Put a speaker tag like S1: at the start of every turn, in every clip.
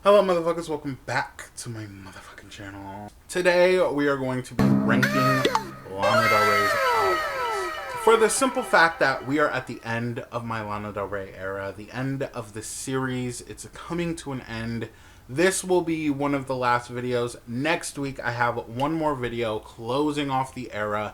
S1: Hello motherfuckers, welcome back to my motherfucking channel. Today we are going to be ranking Lana Del Rey's albums. For the simple fact that we are at the end of my Lana Del Rey era, the end of the series, it's coming to an end. This will be one of the last videos. Next week I have one more video closing off the era,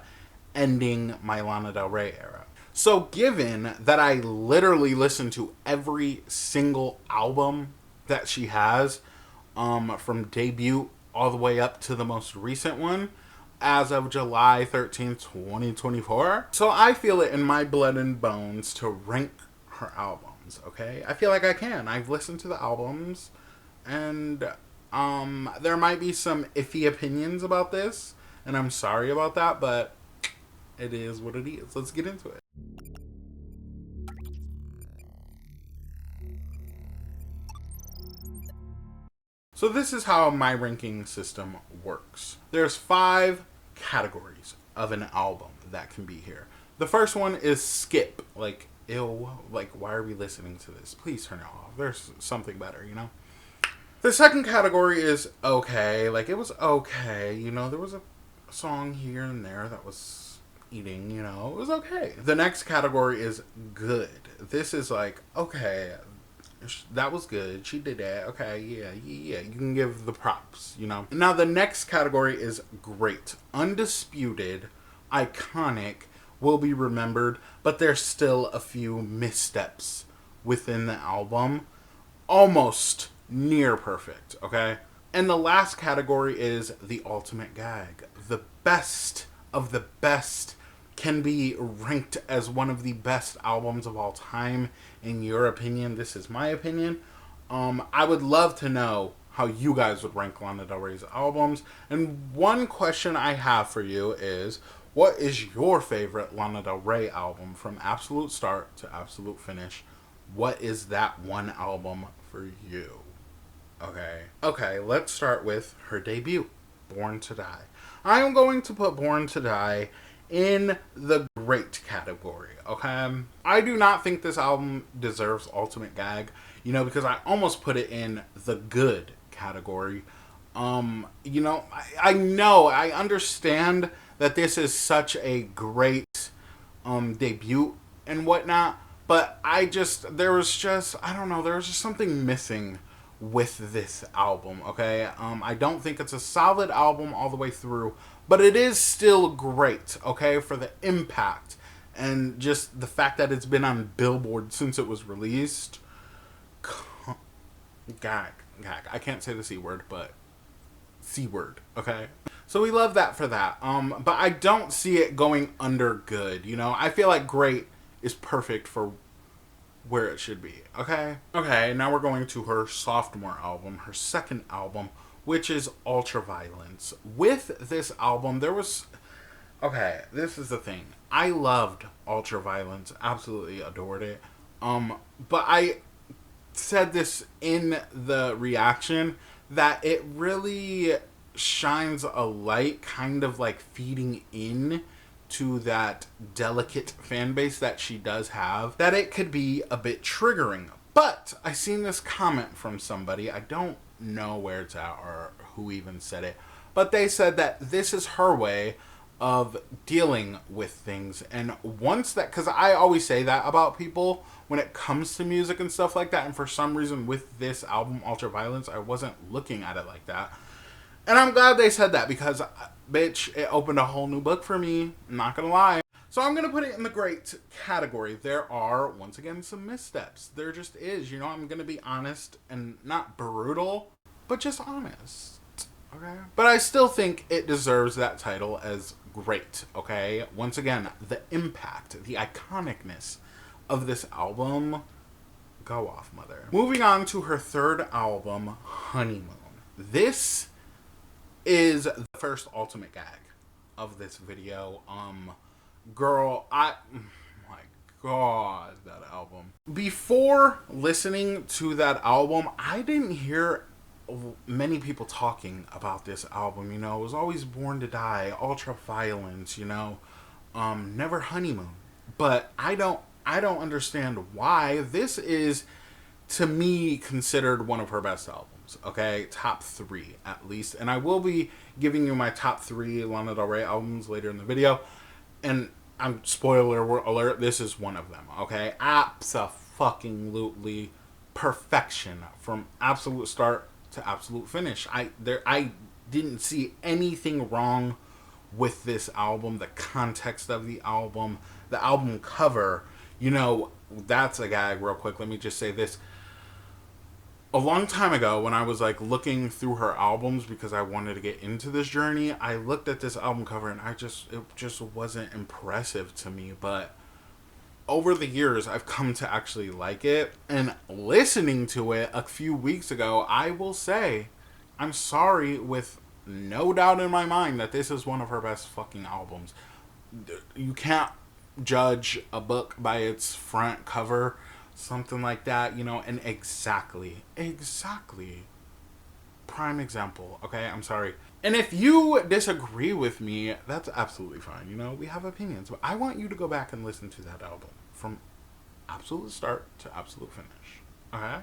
S1: ending my Lana Del Rey era. So given that I literally listened to every single album that she has, from debut all the way up to the most recent one as of July 13th, 2024. So I feel it in my blood and bones to rank her albums, okay? I feel like I can. I've listened to the albums, and there might be some iffy opinions about this, and I'm sorry about that, but it is what it is. Let's get into it. So this is how my ranking system works. There's 5 categories of an album that can be here. The first one is skip, like, ew, like, why are we listening to this? Please turn it off. There's something better, you know? The second category is okay, like, it was okay, you know, there was a song here and there that was eating, you know, it was okay. The next category is good. This is like, okay, that was good. She did that. Okay, yeah. You can give the props, you know. Now, the next category is great. Undisputed, iconic, will be remembered, but there's still a few missteps within the album. Almost near perfect, okay? And the last category is the ultimate gag. The best of the best can be ranked as one of the best albums of all time. In your opinion, this is my opinion. I would love to know how you guys would rank Lana Del Rey's albums. And one question I have for you is, what is your favorite Lana Del Rey album from absolute start to absolute finish? What is that one album for you? Okay, let's start with her debut, Born to Die. I am going to put Born to Die in the great category, okay? I do not think this album deserves ultimate gag, you know, because I almost put it in the good category. You know, I understand that this is such a great debut and whatnot, but I don't know, there was just something missing with this album, okay? I don't think it's a solid album all the way through, but it is still great, okay, for the impact and just the fact that it's been on Billboard since it was released. Gag. I can't say the C word, but C word, okay? So we love that for that. But I don't see it going under good, you know? I feel like great is perfect for where it should be, okay? Okay, now we're going to her sophomore album, her second album, which is Ultraviolence. With this album, there was... Okay, this is the thing. I loved Ultraviolence, absolutely adored it. But I said this in the reaction, that it really shines a light, kind of like feeding in to that delicate fan base that she does have, that it could be a bit triggering. But I seen this comment from somebody, I don't know where it's at or who even said it, but they said that this is her way of dealing with things. And once that, because I always say that about people when it comes to music and stuff like that, and for some reason with this album Ultraviolence, I wasn't looking at it like that. And I'm glad they said that, because bitch, it opened a whole new book for me, I'm not gonna lie. So I'm gonna put it in the great category. There are, once again, some missteps. There just is, you know, I'm gonna be honest and not brutal, but just honest, okay? But I still think it deserves that title as great, okay? Once again, the impact, the iconicness of this album, go off, mother. Moving on to her third album, Honeymoon. This is the first ultimate gag of this video. Girl, my God, that album. Before listening to that album, I didn't hear many people talking about this album, you know. It was always Born to Die, Ultraviolence, you know, never Honeymoon. But I don't understand why. This is, to me, considered one of her best albums. albums, okay? Top 3, at least. And I will be giving you my top 3 Lana Del Rey albums later in the video. And I'm spoiler alert, this is one of them, okay? Abso-fucking-lutely perfection from absolute start to absolute finish. I didn't see anything wrong with this album, the context of the album cover. You know, that's a gag real quick. Let me just say this. A long time ago, when I was like looking through her albums because I wanted to get into this journey, I looked at this album cover and it just wasn't impressive to me. But over the years, I've come to actually like it. And listening to it a few weeks ago, I will say, I'm sorry, with no doubt in my mind, that this is one of her best fucking albums. You can't judge a book by its front cover, something like that, you know. And exactly, prime example, okay? I'm sorry. And if you disagree with me, that's absolutely fine, you know. We have opinions, but I want you to go back and listen to that album from absolute start to absolute finish. Okay.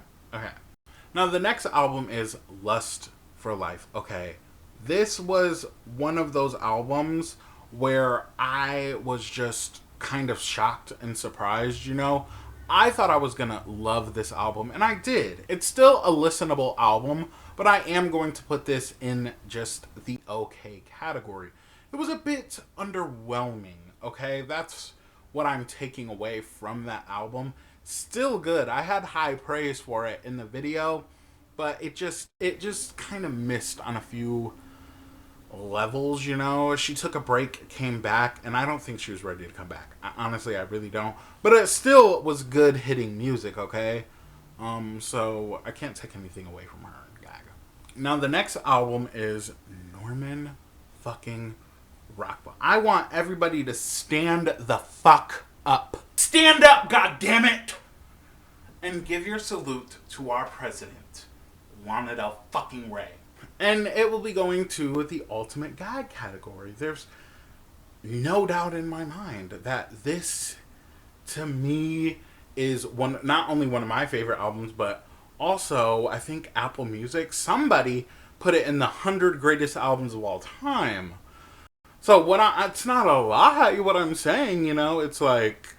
S1: Now the next album is Lust for Life. Okay, this was one of those albums where I was just kind of shocked and surprised, you know. I thought I was gonna love this album, and I did. It's still a listenable album, but I am going to put this in just the okay category. It was a bit underwhelming, okay? That's what I'm taking away from that album. Still good. I had high praise for it in the video, but it just kind of missed on a few levels, you know. She took a break, came back, and I don't think she was ready to come back. Honestly, I really don't. But it still was good hitting music, okay? So I can't take anything away from her. Gag. Now the next album is Norman fucking Rockwell. I want everybody to stand the fuck up. Stand up, goddammit! And give your salute to our president, Lana Del fucking Rey. And it will be going to the ultimate gag category. There's no doubt in my mind that this, to me, is not only one of my favorite albums, but also, I think Apple Music, somebody put it in the 100 greatest albums of all time. So it's not a lie what I'm saying, you know. It's like,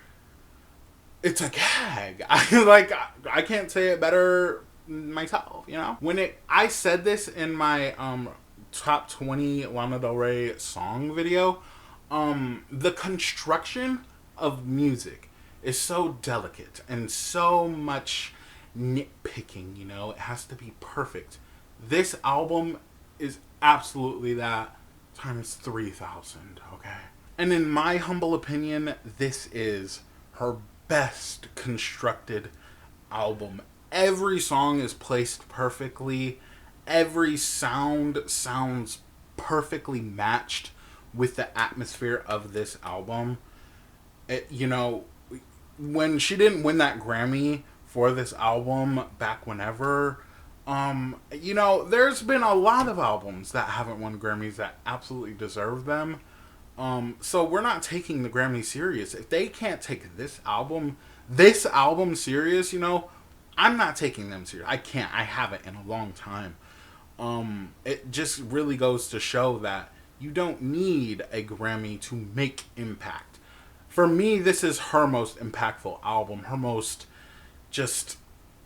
S1: it's a gag. I can't say it better myself, you know. I said this in my top 20 Lana Del Rey song video. The construction of music is so delicate and so much nitpicking, you know. It has to be perfect. This album is absolutely that times 3,000, okay? And in my humble opinion, this is her best constructed album. Every song is placed perfectly. Every sound sounds perfectly matched with the atmosphere of this album. You know, when she didn't win that Grammy for this album back whenever, you know, there's been a lot of albums that haven't won Grammys that absolutely deserve them. So we're not taking the Grammy serious. If they can't take this album serious, you know, I'm not taking them serious. I can't. I haven't in a long time. It just really goes to show that you don't need a Grammy to make impact. For me, this is her most impactful album. Her most just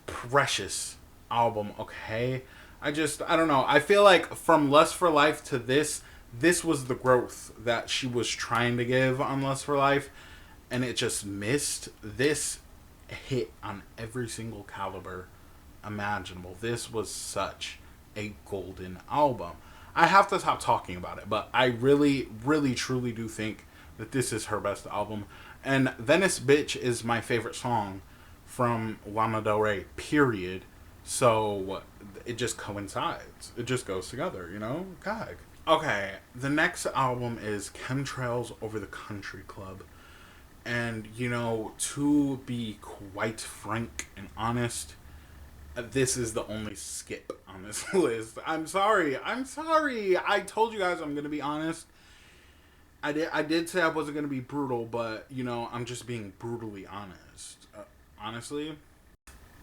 S1: precious album, okay? I don't know. I feel like from Lust for Life to this was the growth that she was trying to give on Lust for Life, and it just missed. This hit on every single caliber imaginable. This was such a golden album. I have to stop talking about it, but I really, really, truly do think that this is her best album. And Venice Bitch is my favorite song from Lana Del Rey, period. So it just coincides. It just goes together, you know? Gag. Okay, the next album is Chemtrails Over the Country Club. And, you know, to be quite frank and honest, this is the only skip on this list. I'm sorry. I told you guys I'm going to be honest. I did say I wasn't going to be brutal, but, you know, I'm just being brutally honest. Honestly,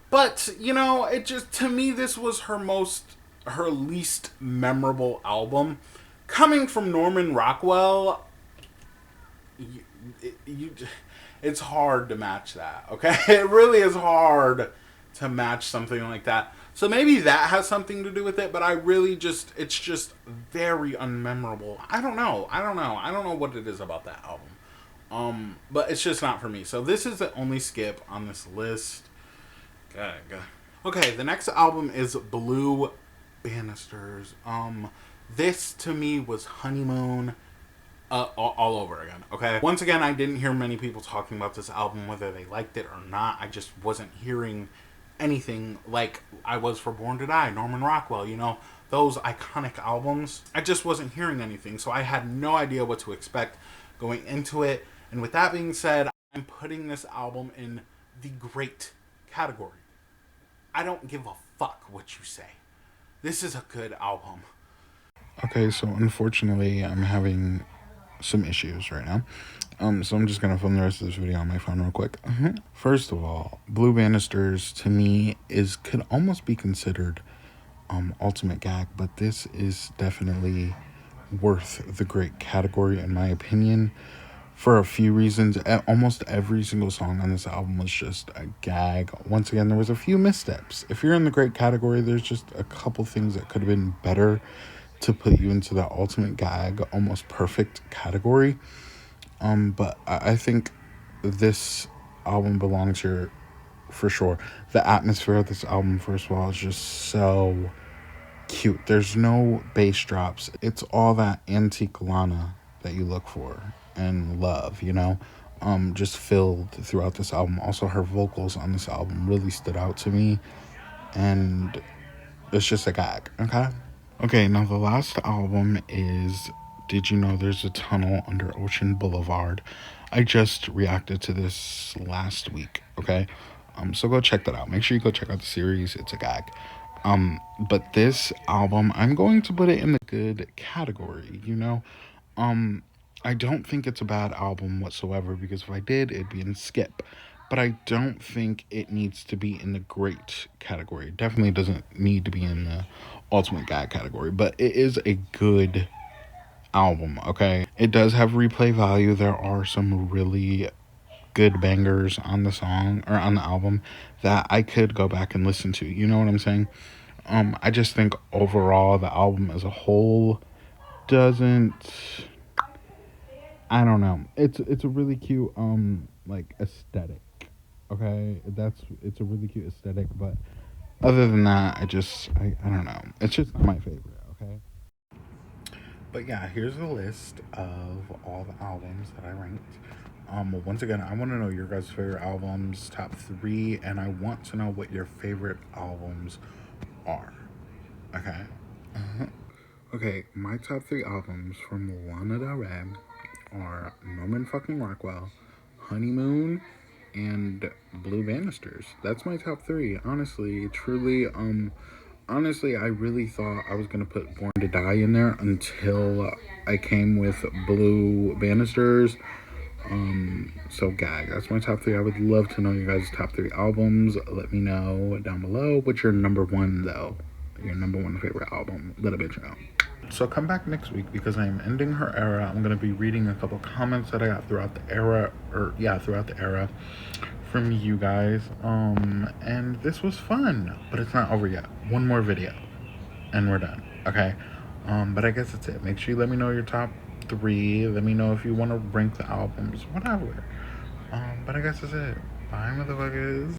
S1: But, you know, it just, to me, this was her least memorable album. Coming from Norman Rockwell, you, you, it's hard to match that, okay? It really is hard to match something like that. So maybe that has something to do with it, but I really just, it's just very unmemorable. I don't know. I don't know what it is about that album. But it's just not for me. So this is the only skip on this list. Okay, the next album is Blue Banisters. This to me was Honeymoon all over again. Okay, once again, I didn't hear many people talking about this album, whether they liked it or not. I just wasn't hearing anything like I was for Born to Die, Norman Rockwell, you know, those iconic albums. I just wasn't hearing anything, so I had no idea what to expect going into it. And with that being said, I'm putting this album in the great category. I don't give a fuck what you say. This is a good album. Okay, so unfortunately, I'm having some issues right now. So I'm just gonna film the rest of this video on my phone real quick. First of all, Blue Banisters to me could almost be considered ultimate gag, but this is definitely worth the great category in my opinion for a few reasons. Almost every single song on this album was just a gag. Once again, there was a few missteps. If you're in the great category, there's just a couple things that could have been better to put you into the ultimate gag, almost perfect category. But I think this album belongs here for sure. The atmosphere of this album, first of all, is just so cute. There's no bass drops. It's all that antique Lana that you look for and love, you know, just filled throughout this album. Also, her vocals on this album really stood out to me, and it's just a gag. Okay, now the last album is Did You Know There's a Tunnel Under Ocean Boulevard? I just reacted to this last week, okay? So go check that out. Make sure you go check out the series. It's a gag. But this album, I'm going to put it in the good category, you know? I don't think it's a bad album whatsoever, because if I did, it'd be in skip. But I don't think it needs to be in the great category. It definitely doesn't need to be in the ultimate gag category, but it is a good album, okay? It does have replay value. There are some really good bangers on the song or on the album that I could go back and listen to. You know what I'm saying? I just think overall the album as a whole doesn't, I don't know. It's a really cute like aesthetic. Okay? It's a really cute aesthetic, but other than that, I don't know. It's just not my favorite, okay? But yeah, here's a list of all the albums that I ranked. Once again, I want to know your guys' favorite albums, top 3, and I want to know what your favorite albums are. Okay? Okay, my top 3 albums from Lana Del Rey are Norman fucking Rockwell, Honeymoon, and Blue Banisters. That's my top 3. Honestly, truly, honestly, I really thought I was gonna put Born to Die in there until I came with Blue Banisters. So gag. That's my top 3. I would love to know your guys' top 3 albums. Let me know down below. What's your number 1 though? Your number 1 favorite album? Let a bitch know. So come back next week because I'm ending her era. I'm gonna be reading a couple comments that I got throughout the era, from you guys. And this was fun, but it's not over yet. One more video, and we're done. Okay. But I guess that's it. Make sure you let me know your top 3. Let me know if you want to rank the albums, whatever. But I guess that's it. Bye, motherfuckers.